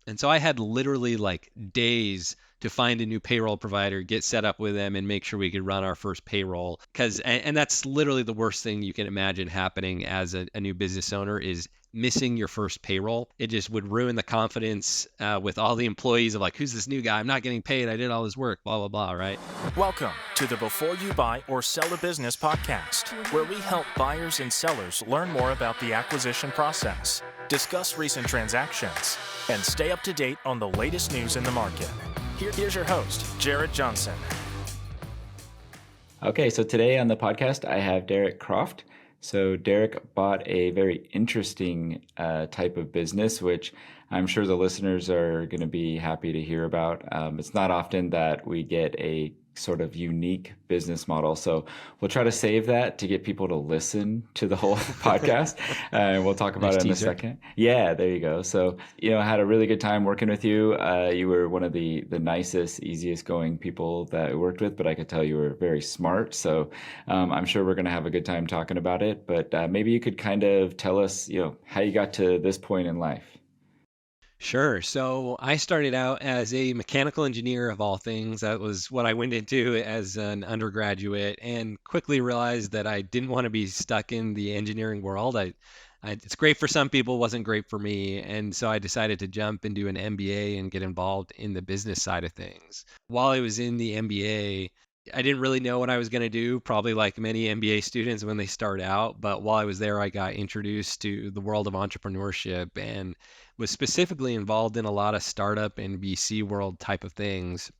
And so I had literally like days to find a new payroll provider, get set up with them, and make sure we could run our first payroll. And that's literally the worst thing you can imagine happening as a new business owner is missing your first payroll. It just would ruin the confidence with all the employees of like, who's this new guy? I'm not getting paid. I did all this work, blah, blah, blah, right? Welcome to the Before You Buy or Sell a Business podcast, where we help buyers and sellers learn more about the acquisition process, discuss recent transactions, and stay up to date on the latest news in the market. Here's your host, Jared Johnson. Okay, so today on the podcast, I have Derek Croft. So Derek bought a very interesting type of business, which I'm sure the listeners are going to be happy to hear about. It's not often that we get a sort of unique business model. So we'll try to save that to get people to listen to the whole podcast. And we'll talk about it in a second. Yeah, there you go. So, I had a really good time working with you. You were one of the nicest, easiest going people that I worked with, but I could tell you were very smart. So I'm sure we're going to have a good time talking about it. But maybe you could kind of tell us, how you got to this point in life. Sure. So I started out as a mechanical engineer of all things. That was what I went into as an undergraduate, and quickly realized that I didn't want to be stuck in the engineering world. It's great for some people, wasn't great for me. And so I decided to jump and do an MBA and get involved in the business side of things. While I was in the MBA, I didn't really know what I was going to do, probably like many MBA students when they start out. But while I was there, I got introduced to the world of entrepreneurship and was specifically involved in a lot of startup and VC world type of things,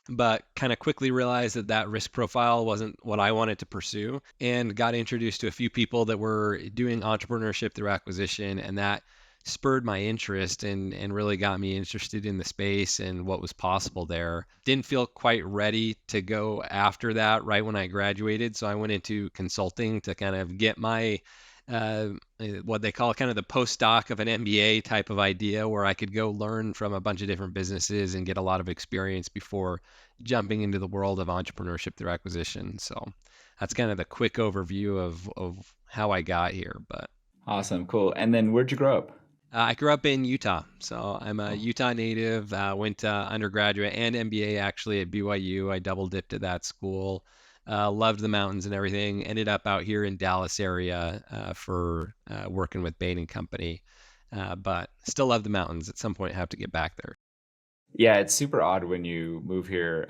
but kind of quickly realized that that risk profile wasn't what I wanted to pursue, and got introduced to a few people that were doing entrepreneurship through acquisition, and that spurred my interest and really got me interested in the space and what was possible there. Didn't feel quite ready to go after that right when I graduated, so I went into consulting to kind of get my uh, what they call kind of the postdoc of an MBA type of idea, where I could go learn from a bunch of different businesses and get a lot of experience before jumping into the world of entrepreneurship through acquisition. So that's kind of the quick overview of how I got here. But Awesome, cool. And then where'd you grow up? I grew up in Utah, so I'm a Utah native. Went undergraduate and MBA actually at BYU. I double dipped at that school. Loved the mountains and everything. Ended up out here in Dallas area for working with Bain and Company, but still love the mountains. At some point, have to get back there. Yeah, it's super odd when you move here.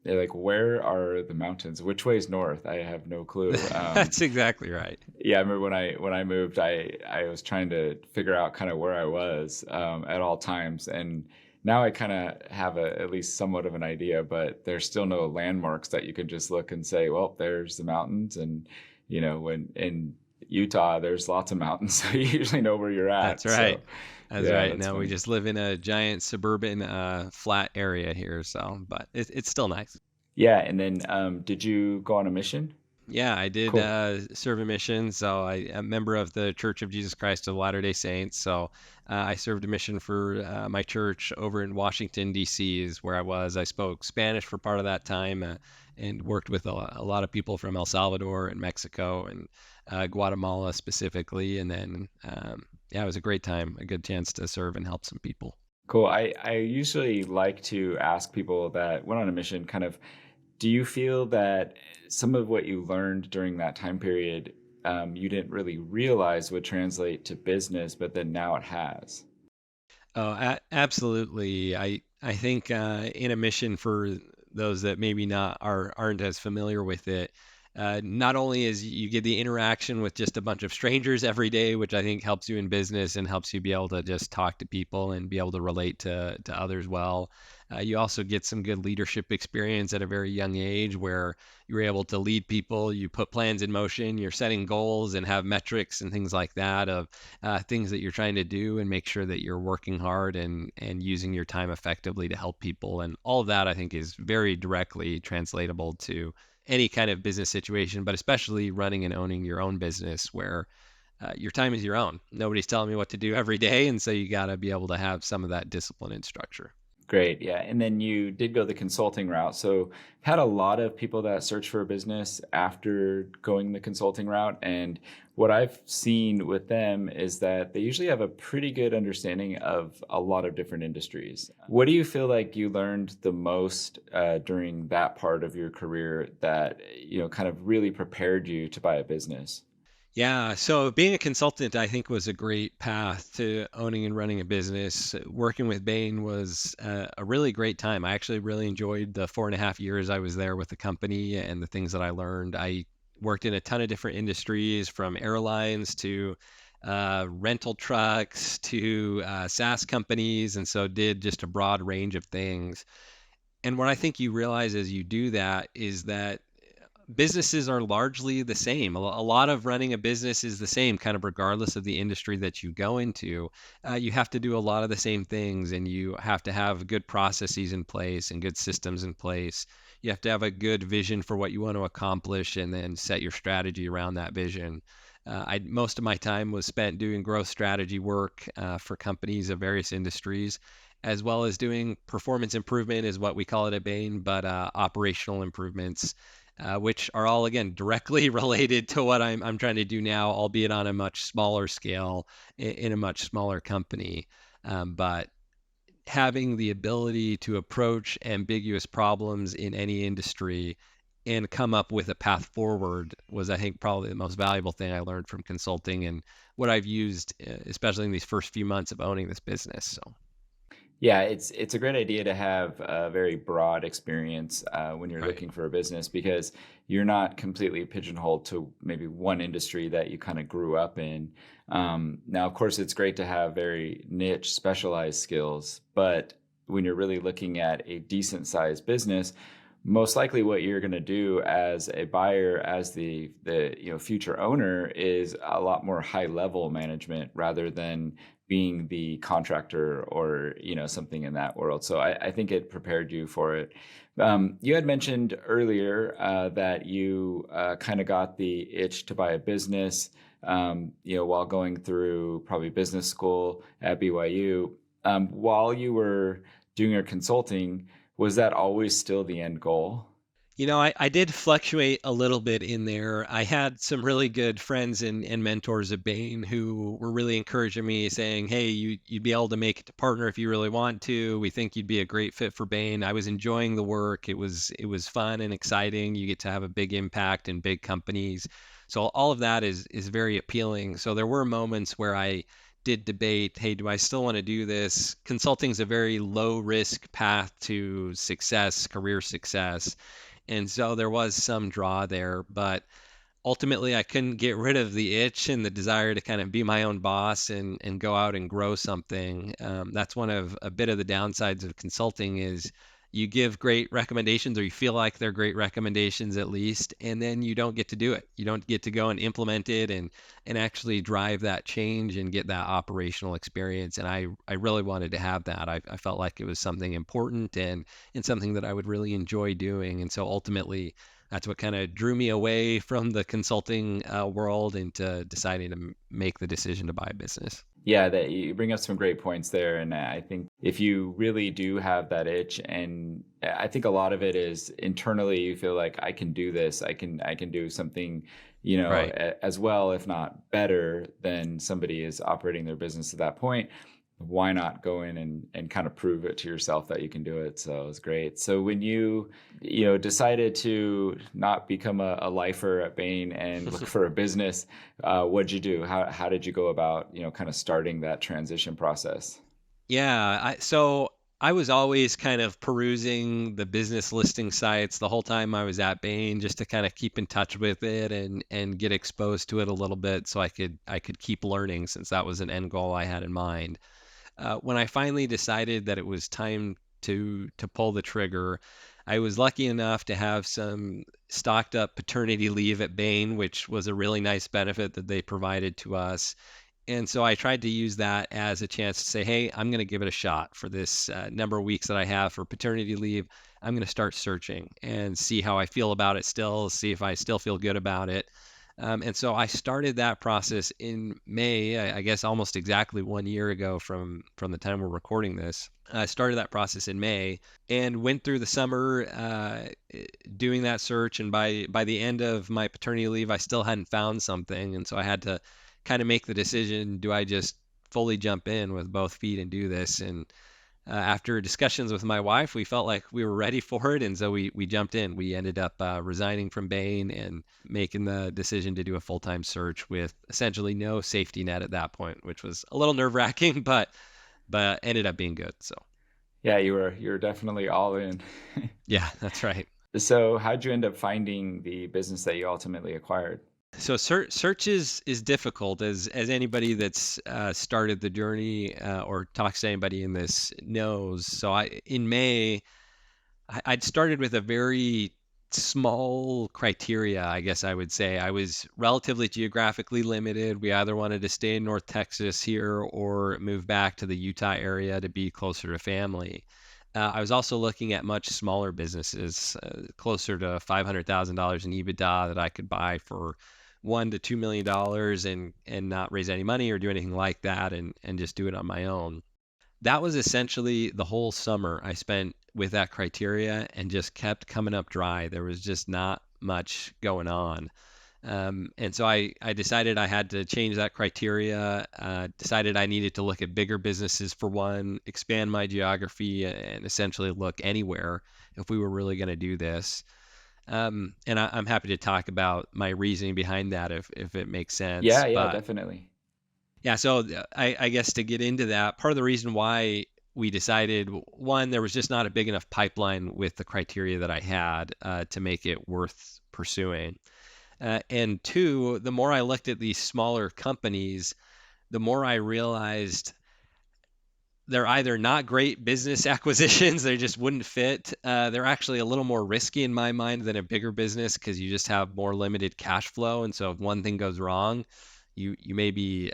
They're like, where are the mountains? Which way is north? I have no clue. That's exactly right. Yeah, I remember when I moved, I was trying to figure out kind of where I was at all times, and now I kind of have at least somewhat of an idea, but there's still no landmarks that you can just look and say, well, there's the mountains, and when in Utah, there's lots of mountains, so you usually know where you're at. That's right. So, That's yeah, right. that's Now we funny. just live in a giant suburban flat area here, so but it's still nice. Yeah, and then did you go on a mission? Yeah, I did Cool. serve a mission. So I'm a member of the Church of Jesus Christ of Latter-day Saints. So I served a mission for my church over in Washington, D.C. is where I was. I spoke Spanish for part of that time and worked with a lot of people from El Salvador and Mexico and Guatemala specifically. And then, yeah, it was a great time, a good chance to serve and help some people. Cool. I usually like to ask people that went on a mission kind of, do you feel that some of what you learned during that time period, you didn't really realize would translate to business, but then now it has? Oh, absolutely. I think in a mission for those that maybe not aren't as familiar with it, not only is you get the interaction with just a bunch of strangers every day, which I think helps you in business and helps you be able to just talk to people and be able to relate to others well. You also get some good leadership experience at a very young age where you're able to lead people, you put plans in motion, you're setting goals and have metrics and things like that of things that you're trying to do and make sure that you're working hard and using your time effectively to help people. And all of that I think is very directly translatable to any kind of business situation, but especially running and owning your own business where your time is your own. Nobody's telling me what to do every day. And so you got to be able to have some of that discipline and structure. Great. Yeah. And then you did go the consulting route. So had a lot of people that search for a business after going the consulting route. And what I've seen with them is that they usually have a pretty good understanding of a lot of different industries. What do you feel like you learned the most during that part of your career that, kind of really prepared you to buy a business? Yeah, so being a consultant, I think, was a great path to owning and running a business. Working with Bain was a really great time. I actually really enjoyed the 4.5 years I was there with the company and the things that I learned. I worked in a ton of different industries, from airlines to rental trucks to SaaS companies, and so did just a broad range of things. And what I think you realize as you do that is that businesses are largely the same. A lot of running a business is the same, kind of regardless of the industry that you go into. You have to do a lot of the same things, and you have to have good processes in place and good systems in place. You have to have a good vision for what you want to accomplish, and then set your strategy around that vision. Most of my time was spent doing growth strategy work for companies of various industries, as well as doing performance improvement, is what we call it at Bain, but operational improvements, which are all, again, directly related to what I'm trying to do now, albeit on a much smaller scale in a much smaller company. But having the ability to approach ambiguous problems in any industry and come up with a path forward was, I think, probably the most valuable thing I learned from consulting, and what I've used, especially in these first few months of owning this business. So, Yeah, it's a great idea to have a very broad experience when you're right. looking for a business because you're not completely pigeonholed to maybe one industry that you kind of grew up in. Now, of course, it's great to have very niche, specialized skills, but when you're really looking at a decent sized business, most likely what you're going to do as a buyer, as the future owner, is a lot more high level management rather than being the contractor or something in that world. So I think it prepared you for it. You had mentioned earlier that you kind of got the itch to buy a business, while going through probably business school at BYU. While you were doing your consulting, was that always still the end goal? I did fluctuate a little bit in there. I had some really good friends and mentors at Bain who were really encouraging me, saying, "Hey, you'd be able to make it to partner if you really want to. We think you'd be a great fit for Bain." I was enjoying the work. It was fun and exciting. You get to have a big impact in big companies. So all of that is very appealing. So there were moments where I did debate, hey, do I still want to do this? Consulting is a very low risk path to success, career success. And so there was some draw there, but ultimately I couldn't get rid of the itch and the desire to kind of be my own boss and go out and grow something. That's one of a bit of the downsides of consulting is you give great recommendations, or you feel like they're great recommendations at least, and then you don't get to do it. You don't get to go and implement it and actually drive that change and get that operational experience. And I really wanted to have that. I felt like it was something important and something that I would really enjoy doing. And so ultimately, that's what kind of drew me away from the consulting world into deciding to make the decision to buy a business. Yeah, that you bring up some great points there, and I think if you really do have that itch, and I think a lot of it is internally, you feel like I can do this, I can do something, Right. as well, if not better, than somebody is operating their business at that point. Why not go in and kind of prove it to yourself that you can do it? So it's great. So when you decided to not become a lifer at Bain and look for a business, what'd you do? How did you go about kind of starting that transition process? Yeah. So I was always kind of perusing the business listing sites the whole time I was at Bain, just to kind of keep in touch with it and get exposed to it a little bit, so I could keep learning, since that was an end goal I had in mind. When I finally decided that it was time to pull the trigger, I was lucky enough to have some stocked up paternity leave at Bain, which was a really nice benefit that they provided to us. And so I tried to use that as a chance to say, hey, I'm going to give it a shot for this number of weeks that I have for paternity leave. I'm going to start searching and see how I feel about it still, see if I still feel good about it. And so I started that process in May, I guess almost exactly 1 year ago from the time we're recording this. I started that process in May and went through the summer doing that search. And by the end of my paternity leave, I still hadn't found something. And so I had to kind of make the decision, do I just fully jump in with both feet and do this? And after discussions with my wife, we felt like we were ready for it, and so we jumped in. We ended up resigning from Bain and making the decision to do a full-time search with essentially no safety net at that point, which was a little nerve-wracking, but ended up being good. So Yeah, you were definitely all in. yeah, that's right. So how'd you end up finding the business that you ultimately acquired? So search is difficult, as anybody that's started the journey or talks to anybody in this knows. So in May I'd started with a very small criteria, I guess I would say. I was relatively geographically limited. We either wanted to stay in North Texas here or move back to the Utah area to be closer to family. I was also looking at much smaller businesses, closer to $500,000 in EBITDA that I could buy for $1 to $2 million and not raise any money or do anything like that and just do it on my own. That was essentially the whole summer I spent with that criteria and just kept coming up dry. There was just not much going on. And so I decided I had to change that criteria, decided I needed to look at bigger businesses for one, expand my geography, and essentially look anywhere if we were really going to do this. And I'm happy to talk about my reasoning behind that if it makes sense. Yeah, yeah, But definitely. yeah, so I guess to get into that, part of the reason why we decided, one, there was just not a big enough pipeline with the criteria that I had to make it worth pursuing. And two, the more I looked at these smaller companies, the more I realized they're either not great business acquisitions, they just wouldn't fit. They're actually a little more risky in my mind than a bigger business because you just have more limited cash flow. And so if one thing goes wrong, you may be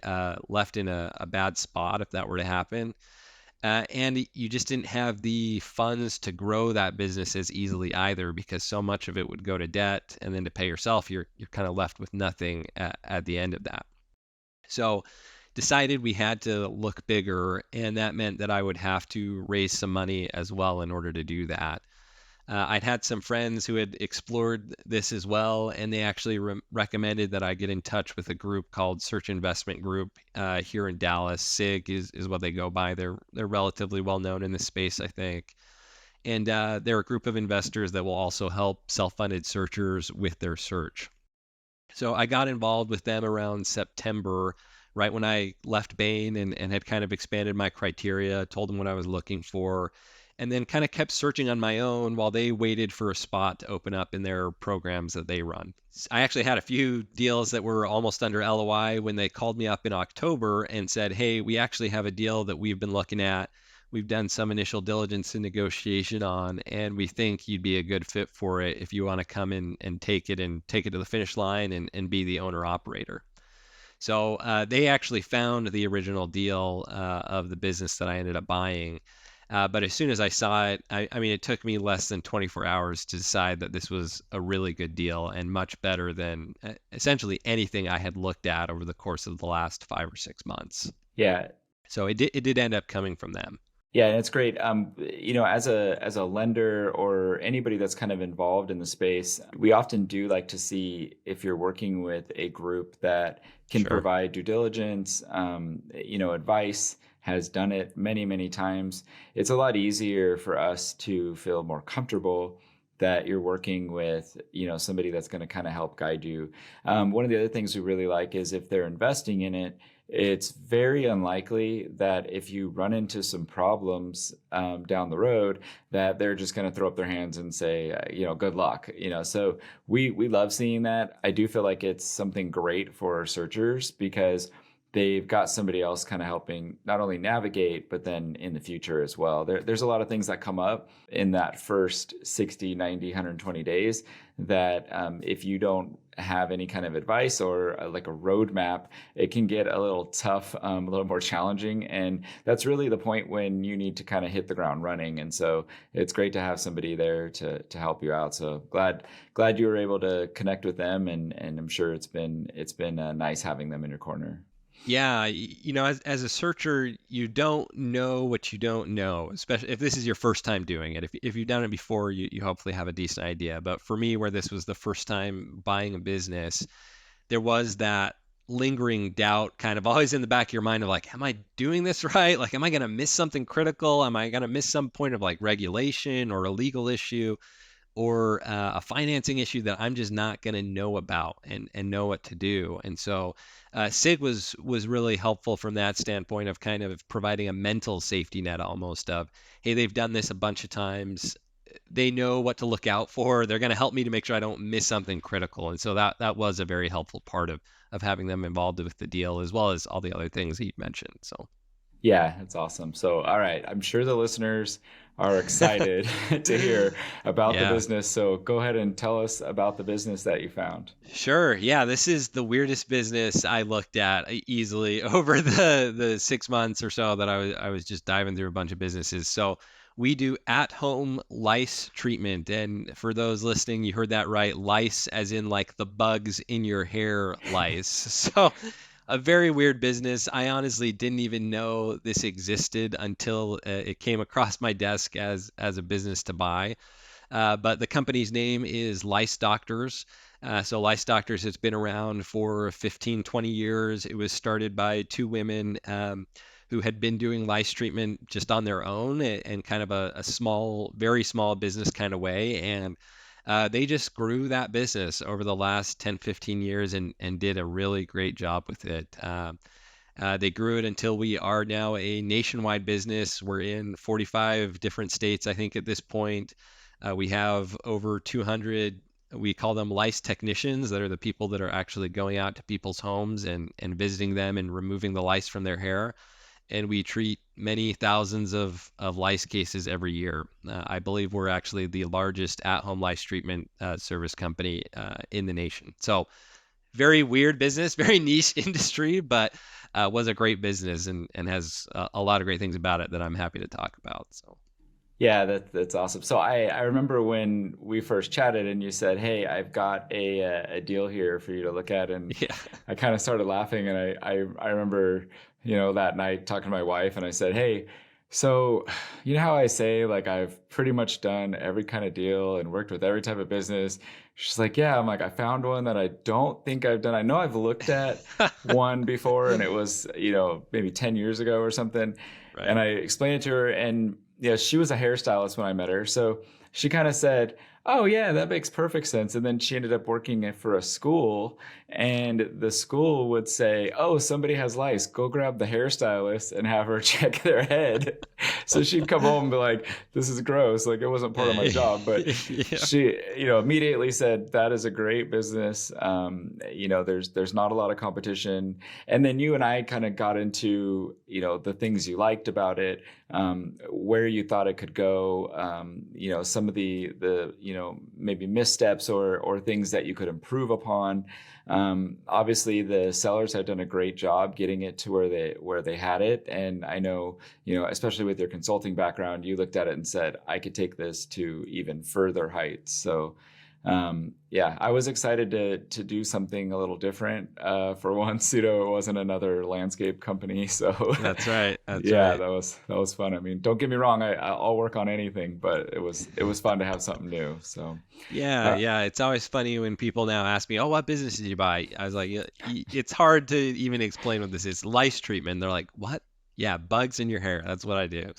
left in a bad spot if that were to happen. And you just didn't have the funds to grow that business as easily either because so much of it would go to debt, and then to pay yourself, you're kind of left with nothing at the end of that. So decided we had to look bigger, and that meant that I would have to raise some money as well in order to do that. I'd had some friends who had explored this as well, and they actually recommended that I get in touch with a group called Search Investment Group here in Dallas. SIG is what they go by. They're relatively well known in this space, I think. And they're a group of investors that will also help self-funded searchers with their search. So I got involved with them around September, right when I left Bain and had kind of expanded my criteria, told them what I was looking for, and then kind of kept searching on my own while they waited for a spot to open up in their programs that they run. I actually had a few deals that were almost under LOI when they called me up in October and said, hey, we actually have a deal that we've been looking at. We've done some initial diligence and negotiation on, and we think you'd be a good fit for it if you want to come in and take it to the finish line and be the owner operator. So they actually found the original deal of the business that I ended up buying. But as soon as I saw it, I mean, it took me less than 24 hours to decide that this was a really good deal and much better than essentially anything I had looked at over the course of the last 5 or 6 months. Yeah, So it did end up coming from them. yeah, and it's great. As a lender or anybody that's kind of involved in the space, we often do like to see if you're working with a group that can Sure. provide due diligence, advice, has done it many, many times. It's a lot easier for us to feel more comfortable that you're working with, somebody that's going to kind of help guide you. One of the other things we really like is if they're investing in it, it's very unlikely that if you run into some problems down the road, that they're just going to throw up their hands and say, good luck. So we love seeing that. I do feel like it's something great for searchers because they've got somebody else kind of helping not only navigate, but then in the future as well. There's a lot of things that come up in that first 60, 90, 120 days that if you don't have any kind of advice or like a roadmap, it can get a little tough, a little more challenging. And that's really the point when you need to kind of hit the ground running. And so it's great to have somebody there to help you out. So glad you were able to connect with them, and I'm sure it's been nice having them in your corner. Yeah, as a searcher, you don't know what you don't know, especially if this is your first time doing it. If you've done it before, you hopefully have a decent idea. But for me, where this was the first time buying a business, there was that lingering doubt kind of always in the back of your mind of like, am I doing this right? Like, am I going to miss something critical? Am I going to miss some point of like regulation or a legal issue? Or a financing issue that I'm just not going to know about and know what to do. And so SIG was really helpful from that standpoint of kind of providing a mental safety net almost of, hey, they've done this a bunch of times. They know what to look out for. They're going to help me to make sure I don't miss something critical. And so that was a very helpful part of having them involved with the deal, as well as all the other things that you mentioned. So Yeah, that's awesome. So, all right, I'm sure the listeners are excited to hear about the yeah. business. So, go ahead and tell us about the business that you found. Sure. Yeah, this is the weirdest business I looked at easily over the 6 months or so that I was just diving through a bunch of businesses. So we do at-home lice treatment, and for those listening, you heard that right, lice as in like the bugs in your hair lice. So a very weird business. I honestly didn't even know this existed until it came across my desk as a business to buy. But the company's name is Lice Doctors. So Lice Doctors has been around for 15, 20 years. It was started by two women who had been doing lice treatment just on their own and kind of a small, very small business kind of way. And they just grew that business over the last 10, 15 years and did a really great job with it. They grew it until we are now a nationwide business. We're in 45 different states, I think, at this point. We have over 200, we call them lice technicians, that are the people that are actually going out to people's homes and visiting them and removing the lice from their hair. And we treat many thousands of lice cases every year. I believe we're actually the largest at-home lice treatment service company in the nation. So very weird business, very niche industry, but was a great business and has a lot of great things about it that I'm happy to talk about. So. Yeah, that's awesome. So, I remember when we first chatted and you said, "Hey, I've got a deal here for you to look at," and Yeah. I kind of started laughing, and I remember that night talking to my wife, and I said, "Hey, so you know how I say like I've pretty much done every kind of deal and worked with every type of business?" She's like, "Yeah." I'm like, "I found one that I don't think I've done. I know I've looked at one before, and it was maybe 10 years ago or something." Right. And I explained it to her, and yeah, she was a hairstylist when I met her. So she kind of said, "Oh, yeah, that makes perfect sense." And then she ended up working for a school, and the school would say, "Oh, somebody has lice. Go grab the hairstylist and have her check their head." So she'd come home and be like, "This is gross." Like, it wasn't part of my job, but Yeah. she, immediately said, "That is a great business. There's not a lot of competition." And then you and I kind of got into, the things you liked about it, where you thought it could go, some of the maybe missteps or things that you could improve upon. Obviously, the sellers had done a great job getting it to where they had it, and I know, especially with your consulting background, you looked at it and said, "I could take this to even further heights." So yeah, I was excited to do something a little different for once. It wasn't another landscape company, so That's right. That's yeah, right. that was fun. I mean, don't get me wrong, I'll work on anything, but it was fun to have something new. So Yeah, uh, yeah. It's always funny when people now ask me, "Oh, what business did you buy?" I was like, "Yeah, it's hard to even explain what this is. Lice treatment." They're like, "What?" Yeah, bugs in your hair. That's what I do.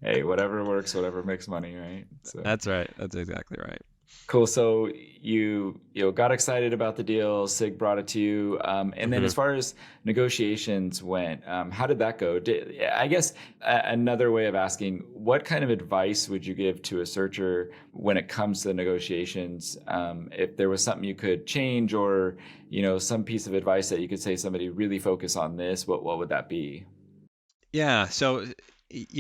hey, whatever works, whatever makes money, right? So That's right. That's exactly right. Cool. So you got excited about the deal. Sig brought it to you, and then hmm as far as negotiations went, how did that go? I guess another way of asking, what kind of advice would you give to a searcher when it comes to the negotiations? If there was something you could change, or some piece of advice that you could say somebody really focus on this, what would that be? Yeah. So,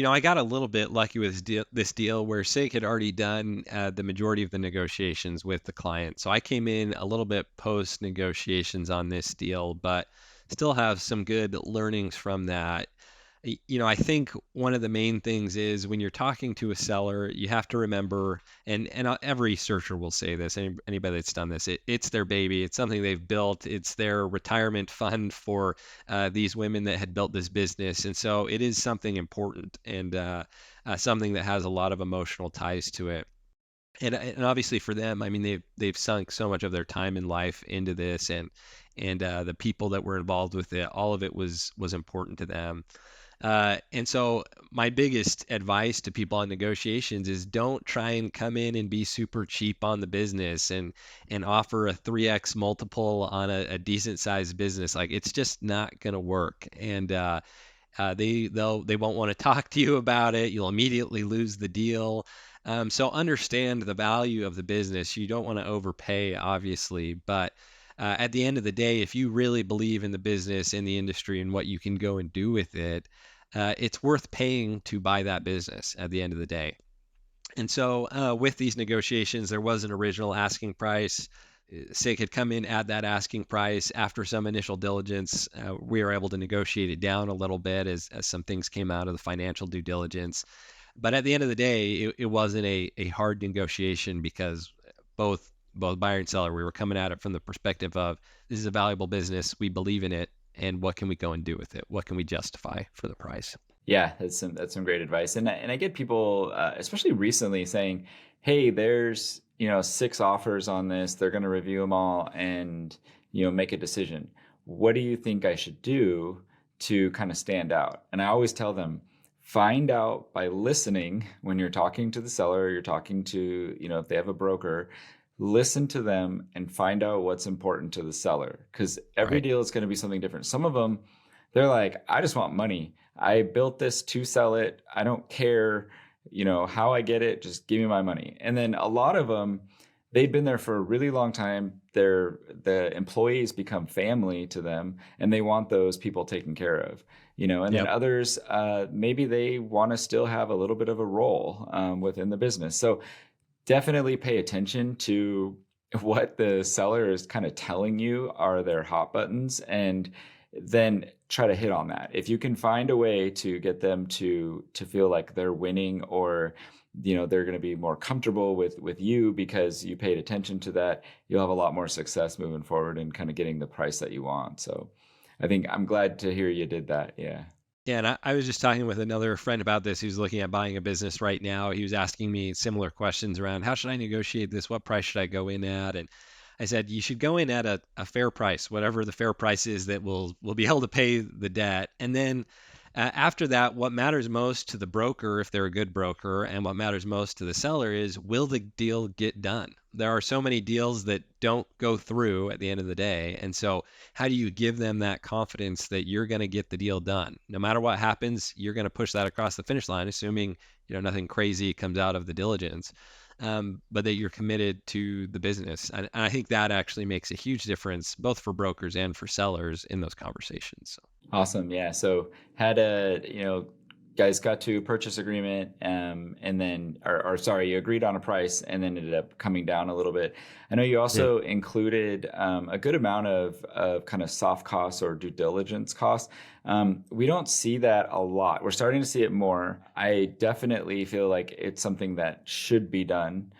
I got a little bit lucky with this deal where SIG had already done the majority of the negotiations with the client. So I came in a little bit post negotiations on this deal, but still have some good learnings from that. I think one of the main things is when you're talking to a seller, you have to remember, and every searcher will say this, anybody that's done this, it's their baby. It's something they've built. It's their retirement fund for these women that had built this business. And so it is something important and something that has a lot of emotional ties to it. And obviously for them, I mean, they've sunk so much of their time and life into this, and the people that were involved with it, all of it was important to them. And so my biggest advice to people on negotiations is don't try and come in and be super cheap on the business and offer a 3x multiple on a decent sized business. Like it's just not going to work. And they won't want to talk to you about it. You'll immediately lose the deal. So understand the value of the business. You don't want to overpay, obviously, but at the end of the day, if you really believe in the business, in the industry, and what you can go and do with it, it's worth paying to buy that business at the end of the day. And so with these negotiations, there was an original asking price. SIG had come in at that asking price. After some initial diligence, we were able to negotiate it down a little bit as some things came out of the financial due diligence. But at the end of the day, it wasn't a hard negotiation because both buyer and seller, we were coming at it from the perspective of this is a valuable business. We believe in it. And what can we go and do with it? What can we justify for the price? Yeah, that's some great advice, and I get people, especially recently, saying, "Hey, there's 6 offers on this. They're going to review them all and make a decision. What do you think I should do to kind of stand out?" And I always tell them, find out by listening when you're talking to the seller, you're talking to if they have a broker, listen to them and find out what's important to the seller because every Right. deal is going to be something different. Some of them, they're like, I just want money. I built this to sell it. I don't care, how I get it. Just give me my money. And then a lot of them, they've been there for a really long time. The employees become family to them, and they want those people taken care of. And then Yep. others, maybe they want to still have a little bit of a role within the business. So definitely pay attention to what the seller is kind of telling you are their hot buttons, and then try to hit on that. If you can find a way to get them to feel like they're winning, or they're going to be more comfortable with you because you paid attention to that, you'll have a lot more success moving forward and kind of getting the price that you want. So I think I'm glad to hear you did that. Yeah. Yeah, and I was just talking with another friend about this who's looking at buying a business right now. He was asking me similar questions around how should I negotiate this? What price should I go in at? And I said you should go in at a fair price, whatever the fair price is that will be able to pay the debt. And then after that, what matters most to the broker, if they're a good broker, and what matters most to the seller is will the deal get done? There are so many deals that don't go through at the end of the day. And so, how do you give them that confidence that you're going to get the deal done? No matter what happens, you're going to push that across the finish line, assuming nothing crazy comes out of the diligence, but that you're committed to the business. And I think that actually makes a huge difference, both for brokers and for sellers in those conversations. Awesome. Yeah. So had a, guys got to a purchase agreement, and then, or sorry, you agreed on a price and then ended up coming down a little bit. I know you Yeah. also included a good amount of kind of soft costs or due diligence costs. We don't see that a lot. We're starting to see it more. I definitely feel like it's something that should be done.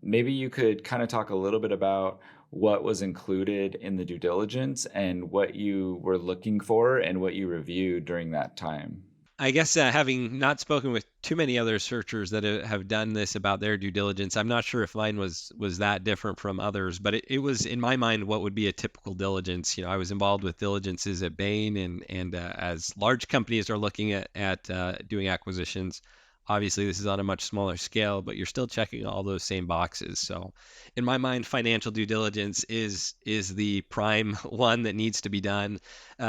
Maybe you could kind of talk a little bit about what was included in the due diligence and what you were looking for and what you reviewed during that time. I guess having not spoken with too many other searchers that have done this about their due diligence, I'm not sure if mine was that different from others, but it was in my mind what would be a typical diligence. I was involved with diligences at Bain, and as large companies are looking at doing acquisitions, Obviously, this is on a much smaller scale, but you're still checking all those same boxes. So, in my mind, financial due diligence is the prime one that needs to be done.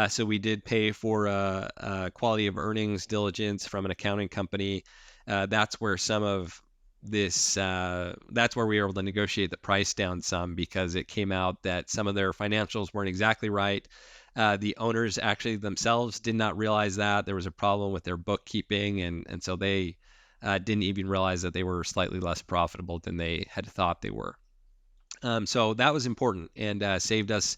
So we did pay for a quality of earnings diligence from an accounting company. That's where some of this that's where we were able to negotiate the price down some because it came out that some of their financials weren't exactly right. The owners actually themselves did not realize that there was a problem with their bookkeeping, and so they didn't even realize that they were slightly less profitable than they had thought they were. So that was important and saved us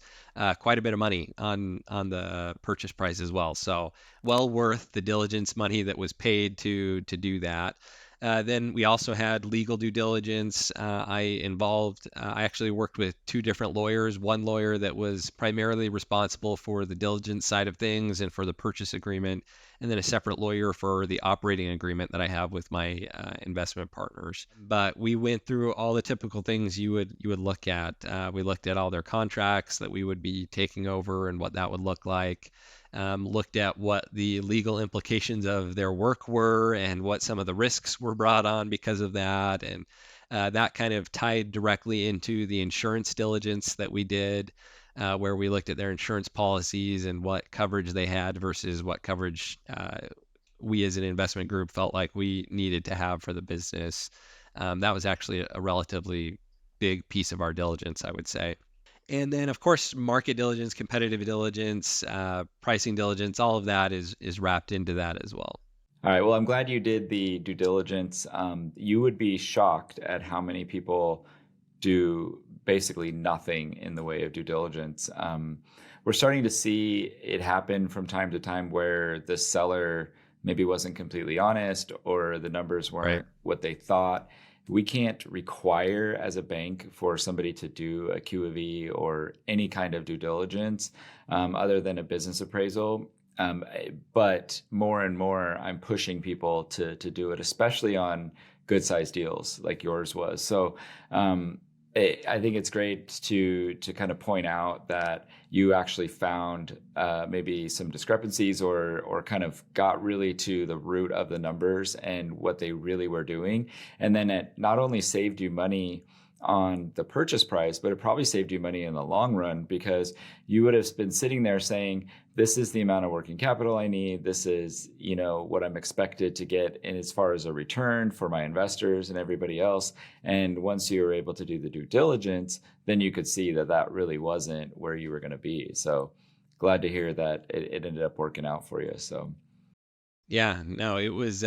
quite a bit of money on the purchase price as well. So well worth the diligence money that was paid to do that. Then we also had legal due diligence. I actually worked with two different lawyers. One lawyer that was primarily responsible for the diligence side of things and for the purchase agreement, and then a separate lawyer for the operating agreement that I have with my investment partners. But we went through all the typical things you would look at. We looked at all their contracts that we would be taking over and what that would look like. Looked at what the legal implications of their work were and what some of the risks were brought on because of that. And that kind of tied directly into the insurance diligence that we did, where we looked at their insurance policies and what coverage they had versus what coverage we as an investment group felt like we needed to have for the business. That was actually a relatively big piece of our diligence, I would say. And then, of course, market diligence, competitive diligence, pricing diligence, all of that is wrapped into that as well. All right. Well, I'm glad you did the due diligence. You would be shocked at how many people do basically nothing in the way of due diligence. We're starting to see it happen from time to time where the seller maybe wasn't completely honest or the numbers weren't Right. what they thought. We can't require as a bank for somebody to do a Q of E or any kind of due diligence other than a business appraisal. But more and more, I'm pushing people to do it, especially on good sized deals like yours was. So I think it's great to kind of point out that you actually found maybe some discrepancies or kind of got really to the root of the numbers and what they really were doing. And then it not only saved you money on the purchase price, but it probably saved you money in the long run because you would have been sitting there saying, this is the amount of working capital I need. This is, what I'm expected to get in as far as a return for my investors and everybody else. And once you were able to do the due diligence, then you could see that that really wasn't where you were going to be. So glad to hear that it ended up working out for you. So Yeah, no, it was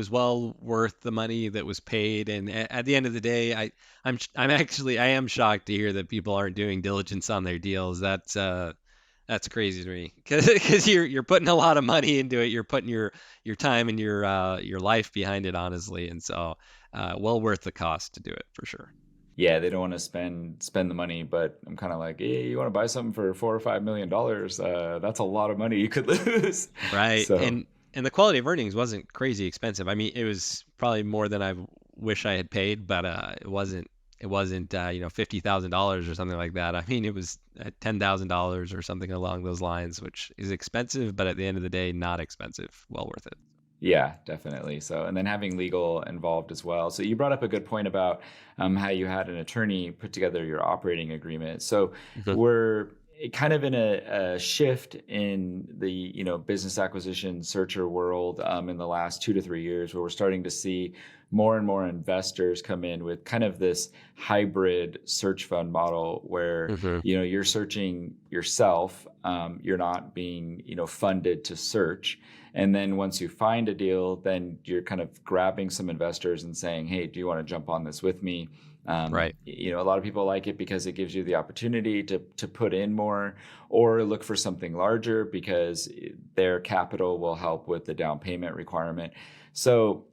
well worth the money that was paid, and at the end of the day, I am shocked to hear that people aren't doing diligence on their deals. That's crazy to me because you're putting a lot of money into it. You're putting your time and your life behind it, honestly, and so well worth the cost to do it for sure. yeah, they don't want to spend the money, but I'm kind of like, hey, you want to buy something for $4 or $5 million? That's a lot of money you could lose. Right. So And the quality of earnings wasn't crazy expensive. I mean, it was probably more than I wish I had paid, but it wasn't $50,000 or something like that. I mean, it was $10,000 or something along those lines, which is expensive, but at the end of the day, not expensive. Well worth it. yeah, definitely. So, and then having legal involved as well. So you brought up a good point about how you had an attorney put together your operating agreement. So Mhm. we're kind of in a shift in the business acquisition searcher world in the last 2 to 3 years, where we're starting to see more and more investors come in with kind of this hybrid search fund model where Mhm. you're searching yourself. You're not being funded to search. And then once you find a deal, then you're kind of grabbing some investors and saying, hey, do you want to jump on this with me? Right. A lot of people like it because it gives you the opportunity to put in more or look for something larger because their capital will help with the down payment requirement. So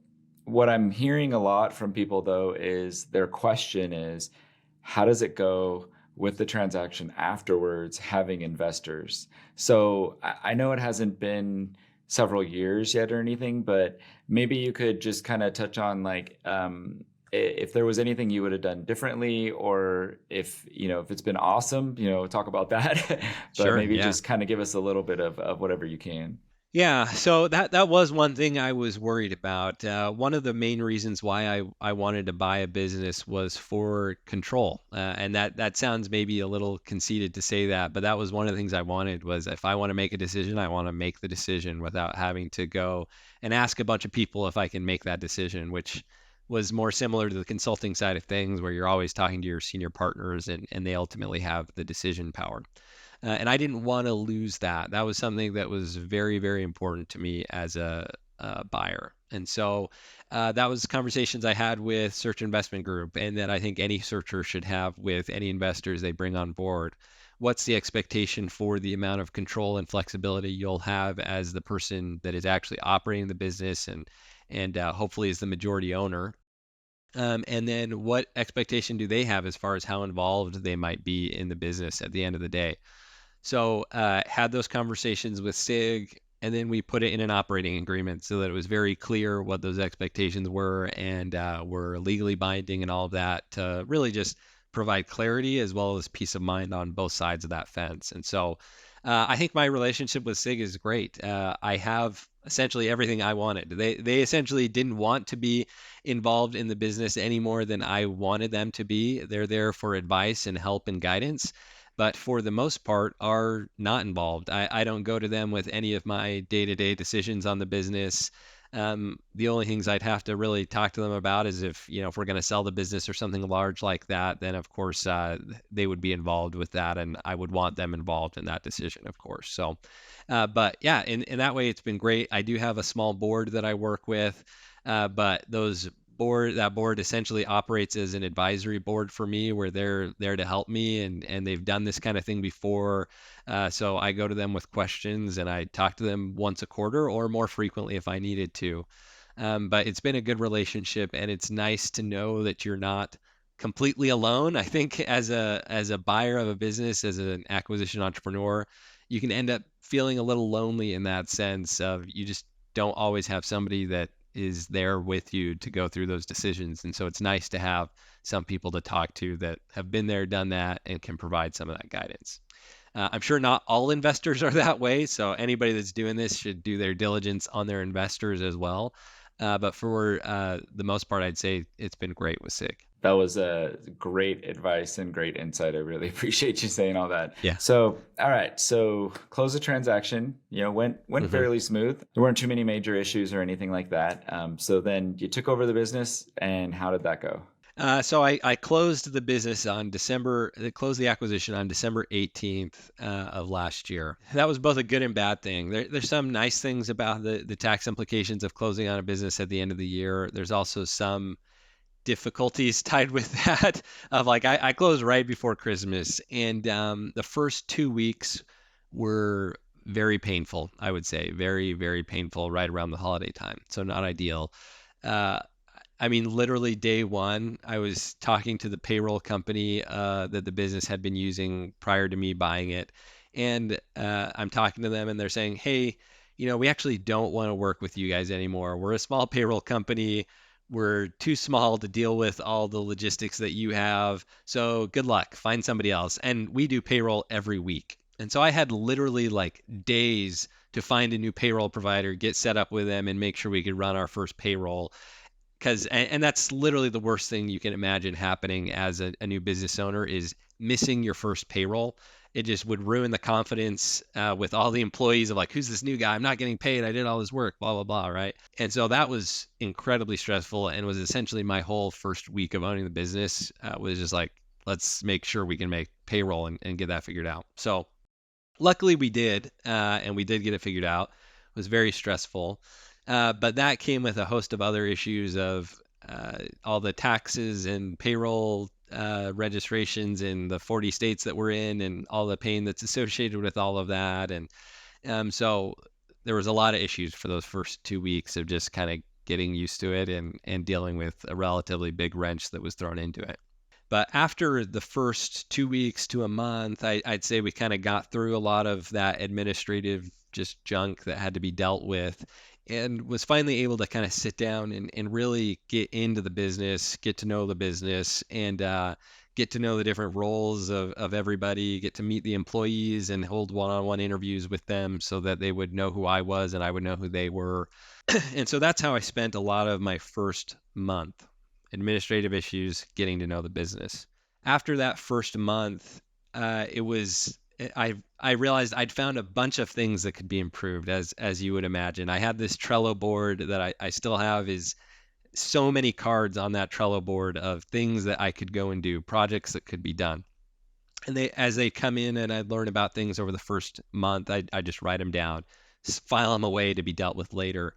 what I'm hearing a lot from people, though, is their question is, how does it go with the transaction afterwards, having investors? So I know it hasn't been several years yet or anything, but maybe you could just kind of touch on like if there was anything you would have done differently, or if it's been awesome, talk about that. But Sure. maybe Yeah. just kind of give us a little bit of whatever you can. Yeah, so that was one thing I was worried about. One of the main reasons why I wanted to buy a business was for control, and that sounds maybe a little conceited to say that, but that was one of the things I wanted was if I want to make a decision, I want to make the decision without having to go and ask a bunch of people if I can make that decision, which was more similar to the consulting side of things, where you're always talking to your senior partners and they ultimately have the decision power. And I didn't want to lose that. That was something that was very, very important to me as a buyer. And so that was conversations I had with Search Investment Group, and that I think any searcher should have with any investors they bring on board. What's the expectation for the amount of control and flexibility you'll have as the person that is actually operating the business and hopefully is the majority owner? And then what expectation do they have as far as how involved they might be in the business at the end of the day? So had those conversations with SIG, and then we put it in an operating agreement so that it was very clear what those expectations were and were legally binding and all of that to really just provide clarity as well as peace of mind on both sides of that fence. And so I think my relationship with SIG is great. I have essentially everything I wanted. They essentially didn't want to be involved in the business any more than I wanted them to be. They're there for advice and help and guidance, but for the most part are not involved. I don't go to them with any of my day-to-day decisions on the business. The only things I'd have to really talk to them about is if we're going to sell the business or something large like that, then of course they would be involved with that, and I would want them involved in that decision, of course. So, but yeah, in that way, it's been great. I do have a small board that I work with, but that board essentially operates as an advisory board for me where they're there to help me and they've done this kind of thing before. So I go to them with questions and I talk to them once a quarter or more frequently if I needed to. But it's been a good relationship and it's nice to know that you're not completely alone. I think as a buyer of a business, as an acquisition entrepreneur, you can end up feeling a little lonely in that sense of you just don't always have somebody that is there with you to go through those decisions. And so it's nice to have some people to talk to that have been there, done that, and can provide some of that guidance. I'm sure not all investors are that way. So anybody that's doing this should do their diligence on their investors as well. But for the most part, I'd say it's been great with SIG. That was a great advice and great insight. I really appreciate you saying all that. Yeah. So, all right. So, close the transaction. Went Mhm. fairly smooth. There weren't too many major issues or anything like that. So then you took over the business, and how did that go? So I closed the business on closed the acquisition on December 18th of last year. That was both a good and bad thing. There's some nice things about the tax implications of closing on a business at the end of the year. There's also some difficulties tied with that of like I closed right before Christmas and the first 2 weeks were very painful, I would say. Very, very painful right around the holiday time. So not ideal. Uh, I mean, literally day one, I was talking to the payroll company that the business had been using prior to me buying it. And I'm talking to them and they're saying, hey, we actually don't want to work with you guys anymore. We're a small payroll company. We're too small to deal with all the logistics that you have. So good luck. Find somebody else. And we do payroll every week. And so I had literally like days to find a new payroll provider, get set up with them, and make sure we could run our first payroll because and that's literally the worst thing you can imagine happening as a new business owner is missing your first payroll. It just would ruin the confidence with all the employees of like, who's this new guy? I'm not getting paid. I did all this work, blah, blah, blah, right? And so that was incredibly stressful and was essentially my whole first week of owning the business was just like, let's make sure we can make payroll and get that figured out. So luckily we did, and we did get it figured out. It was very stressful. But that came with a host of other issues of all the taxes and payroll registrations in the 40 states that we're in and all the pain that's associated with all of that. And so there was a lot of issues for those first 2 weeks of just kind of getting used to it and dealing with a relatively big wrench that was thrown into it. But after the first 2 weeks to a month, I'd say we kind of got through a lot of that administrative just junk that had to be dealt with and was finally able to kind of sit down and really get into the business, get to know the business, and get to know the different roles of everybody, get to meet the employees and hold one-on-one interviews with them so that they would know who I was and I would know who they were. And so that's how I spent a lot of my first month. Administrative issues, getting to know the business. After that first month, it was I realized I'd found a bunch of things that could be improved, as you would imagine. I had this Trello board that I still have, is so many cards on that Trello board of things that I could go and do, projects that could be done. And as they come in and I learn about things over the first month, I just write them down, file them away to be dealt with later.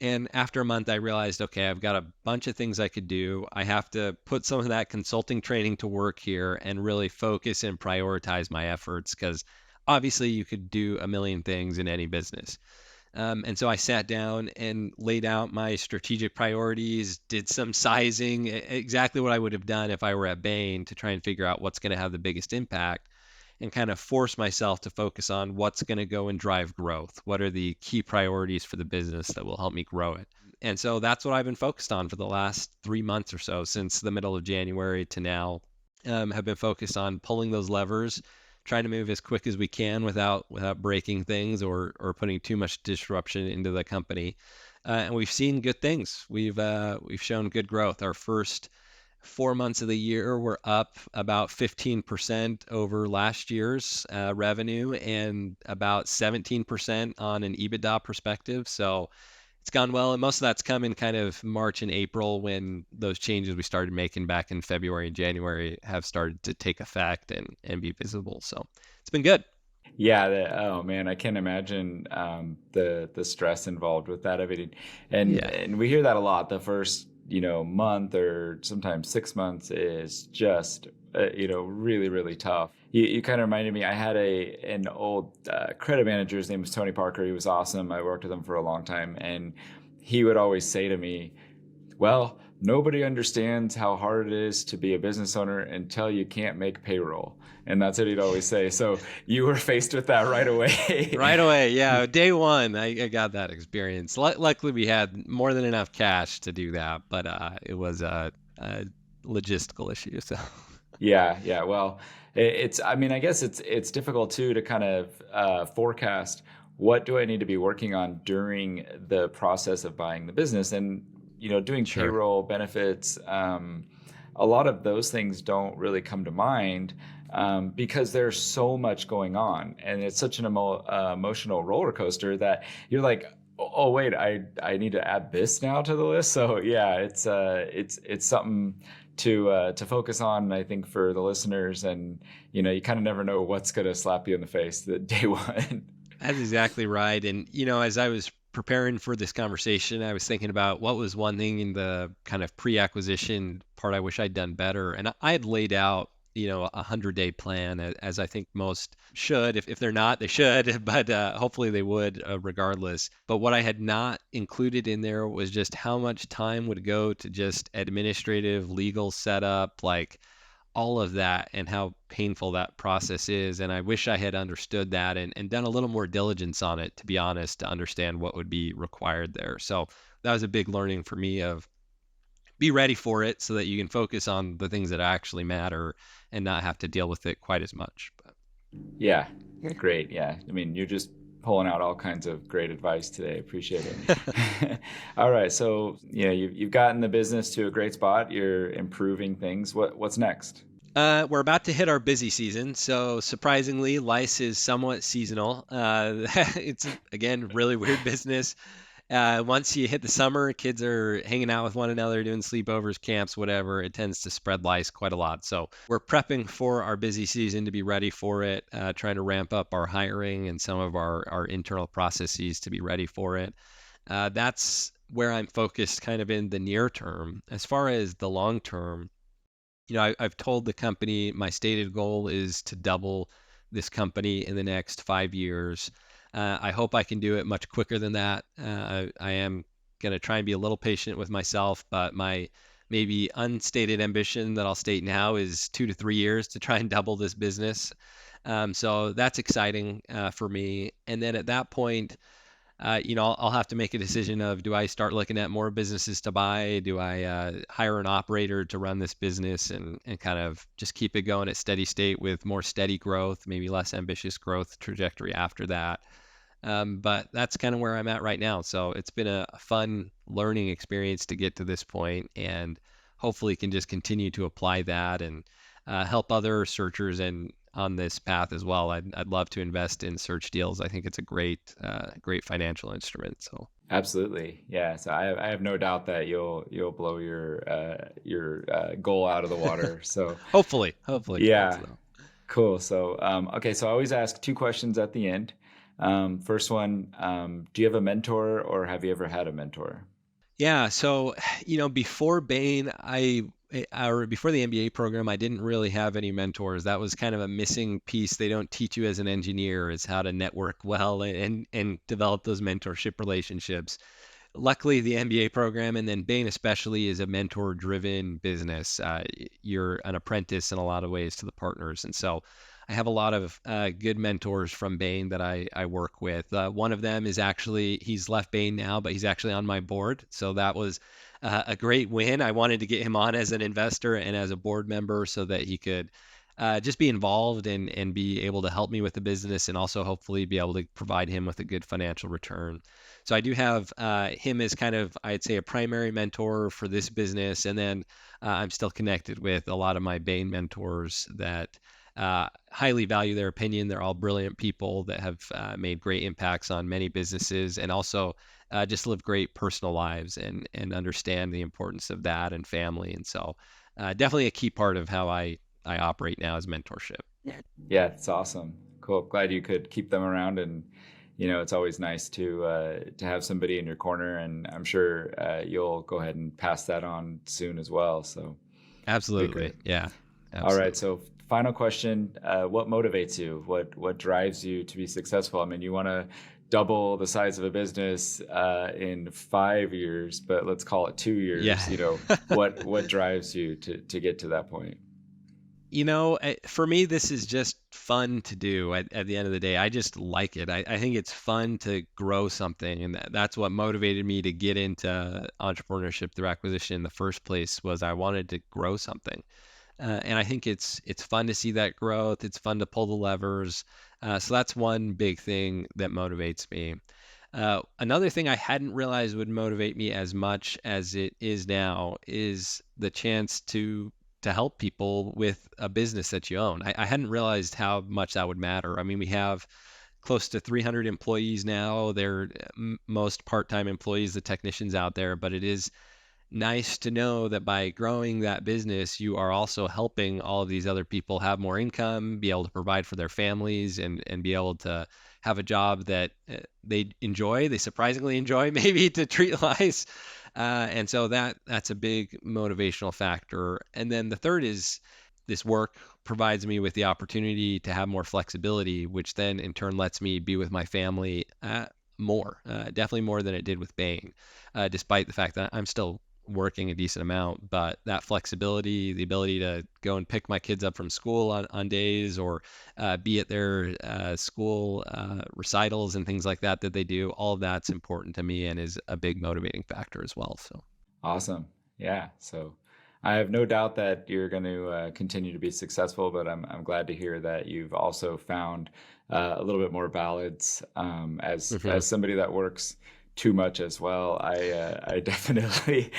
And after a month, I realized, okay, I've got a bunch of things I could do. I have to put some of that consulting training to work here and really focus and prioritize my efforts, because obviously you could do a million things in any business. And so I sat down and laid out my strategic priorities, did some sizing, exactly what I would have done if I were at Bain, to try and figure out what's going to have the biggest impact, and kind of force myself to focus on what's going to go and drive growth. What are the key priorities for the business that will help me grow it? And so that's what I've been focused on for the last 3 months or so, since the middle of January to now. Have been focused on pulling those levers, trying to move as quick as we can without breaking things or putting too much disruption into the company. And we've seen good things. We've shown good growth. Our first 4 months of the year were up about 15% over last year's revenue, and about 17% on an EBITDA perspective. So it's gone well, and most of that's come in kind of March and April, when those changes we started making back in February and January have started to take effect and be visible. So it's been good. Yeah, oh man, I can't imagine the stress involved with that. I mean, Yeah, and we hear that a lot. The first month or sometimes 6 months is just really really tough. You kind of reminded me. I had an old credit manager. His name was Tony Parker. He was awesome. I worked with him for a long time, and he would always say to me, well, nobody understands how hard it is to be a business owner until you can't make payroll. And that's what he'd always say. So you were faced with that right away. right away. Yeah, day one, I got that experience. Luckily, we had more than enough cash to do that, but it was a logistical issue. So Yeah, yeah. Well, it's. I mean, I guess it's difficult too to kind of forecast what do I need to be working on during the process of buying the business, and doing sure. payroll, benefits. A lot of those things don't really come to mind because there's so much going on, and it's such an emotional roller coaster that you're like, oh wait, I need to add this now to the list. So yeah, it's something to focus on, I think, for the listeners. And you kind of never know what's going to slap you in the face the day one. That's exactly right. And, as I was preparing for this conversation, I was thinking about what was one thing in the kind of pre-acquisition part I wish I'd done better. And I had laid out, a 100-day plan, as I think most should. If they're not, they should, but hopefully they would, regardless. But what I had not included in there was just how much time would go to just administrative, legal setup, like all of that, and how painful that process is. And I wish I had understood that and done a little more diligence on it, to be honest, to understand what would be required there. So that was a big learning for me, of be ready for it so that you can focus on the things that actually matter and not have to deal with it quite as much. But Yeah, great. Yeah, I mean, you're just pulling out all kinds of great advice today. Appreciate it. All right, so you've gotten the business to a great spot. You're improving things. What's next? we're about to hit our busy season, so surprisingly, lice is somewhat seasonal. It's, again, really weird business. Once you hit the summer, kids are hanging out with one another, doing sleepovers, camps, whatever. It tends to spread lice quite a lot. So we're prepping for our busy season to be ready for it, trying to ramp up our hiring and some of our internal processes to be ready for it. That's where I'm focused kind of in the near term. As far as the long term, I've told the company my stated goal is to double this company in the next 5 years. I hope I can do it much quicker than that. I am going to try and be a little patient with myself, but my maybe unstated ambition that I'll state now is 2 to 3 years to try and double this business. So that's exciting for me. And then at that point, I'll have to make a decision of, do I start looking at more businesses to buy? Do I hire an operator to run this business and kind of just keep it going at steady state with more steady growth, maybe less ambitious growth trajectory after that? But that's kind of where I'm at right now. So it's been a fun learning experience to get to this point, and hopefully can just continue to apply that and help other searchers and on this path as well. I'd love to invest in search deals. I think it's a great financial instrument. So Absolutely. Yeah. So I have no doubt that you'll blow your goal out of the water. So hopefully it does yeah, though. cool. So okay. So I always ask two questions at the end. First one, do you have a mentor or have you ever had a mentor? Yeah, so before Bain, or before the MBA program, I didn't really have any mentors. That was kind of a missing piece. They don't teach you as an engineer is how to network well and develop those mentorship relationships. Luckily, the MBA program and then Bain especially is a mentor-driven business. You're an apprentice in a lot of ways to the partners, and so I have a lot of good mentors from Bain that I work with. One of them is actually, he's left Bain now, but he's actually on my board. So that was a great win. I wanted to get him on as an investor and as a board member so that he could just be involved and be able to help me with the business and also hopefully be able to provide him with a good financial return. So I do have him as kind of, I'd say, a primary mentor for this business. And then I'm still connected with a lot of my Bain mentors that highly value their opinion. They're all brilliant people that have made great impacts on many businesses and also just live great personal lives and understand the importance of that and family. And so definitely a key part of how I operate now is mentorship. Yeah, it's awesome. Cool. Glad you could keep them around, and it's always nice to have somebody in your corner, and I'm sure you'll go ahead and pass that on soon as well. So Absolutely. Yeah, all right. absolutely. So final question, what motivates you? What drives you to be successful? I mean, you want to double the size of a business in 5 years, but let's call it 2 years. Yeah. What drives you to get to that point? For me, this is just fun to do at the end of the day. I just like it. I think it's fun to grow something. And that's what motivated me to get into entrepreneurship through acquisition in the first place was I wanted to grow something. And I think it's fun to see that growth. It's fun to pull the levers. So that's one big thing that motivates me. Another thing I hadn't realized would motivate me as much as it is now is the chance to help people with a business that you own. I hadn't realized how much that would matter. I mean, we have close to 300 employees now. They're most part-time employees, the technicians out there, but it is nice to know that by growing that business, you are also helping all of these other people have more income, be able to provide for their families, and be able to have a job that they enjoy, they surprisingly enjoy, maybe to treat lice. And so that's a big motivational factor. And then the third is this work provides me with the opportunity to have more flexibility, which then in turn lets me be with my family more, definitely more than it did with Bain, despite the fact that I'm still working a decent amount. But that flexibility, the ability to go and pick my kids up from school on days or be at their school recitals and things like that they do, all of that's important to me and is a big motivating factor as well. So Awesome. Yeah. So I have no doubt that you're going to continue to be successful, but I'm glad to hear that you've also found a little bit more balance as somebody that works too much as well. I definitely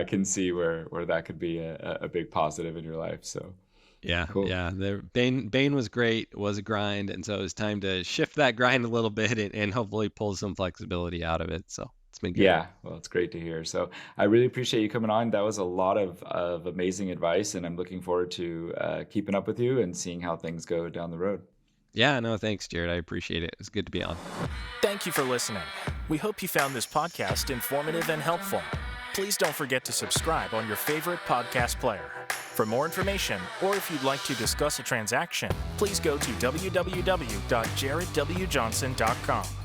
can see where that could be a big positive in your life. So yeah, cool. yeah. Bain was great, was a grind, and so it was time to shift that grind a little bit and hopefully pull some flexibility out of it. So it's been good. Yeah, well, it's great to hear. So I really appreciate you coming on. That was a lot of amazing advice, and I'm looking forward to keeping up with you and seeing how things go down the road. Yeah, no, thanks, Jared. I appreciate it. It's good to be on. Thank you for listening. We hope you found this podcast informative and helpful. Please don't forget to subscribe on your favorite podcast player. For more information, or if you'd like to discuss a transaction, please go to www.jaredwjohnson.com.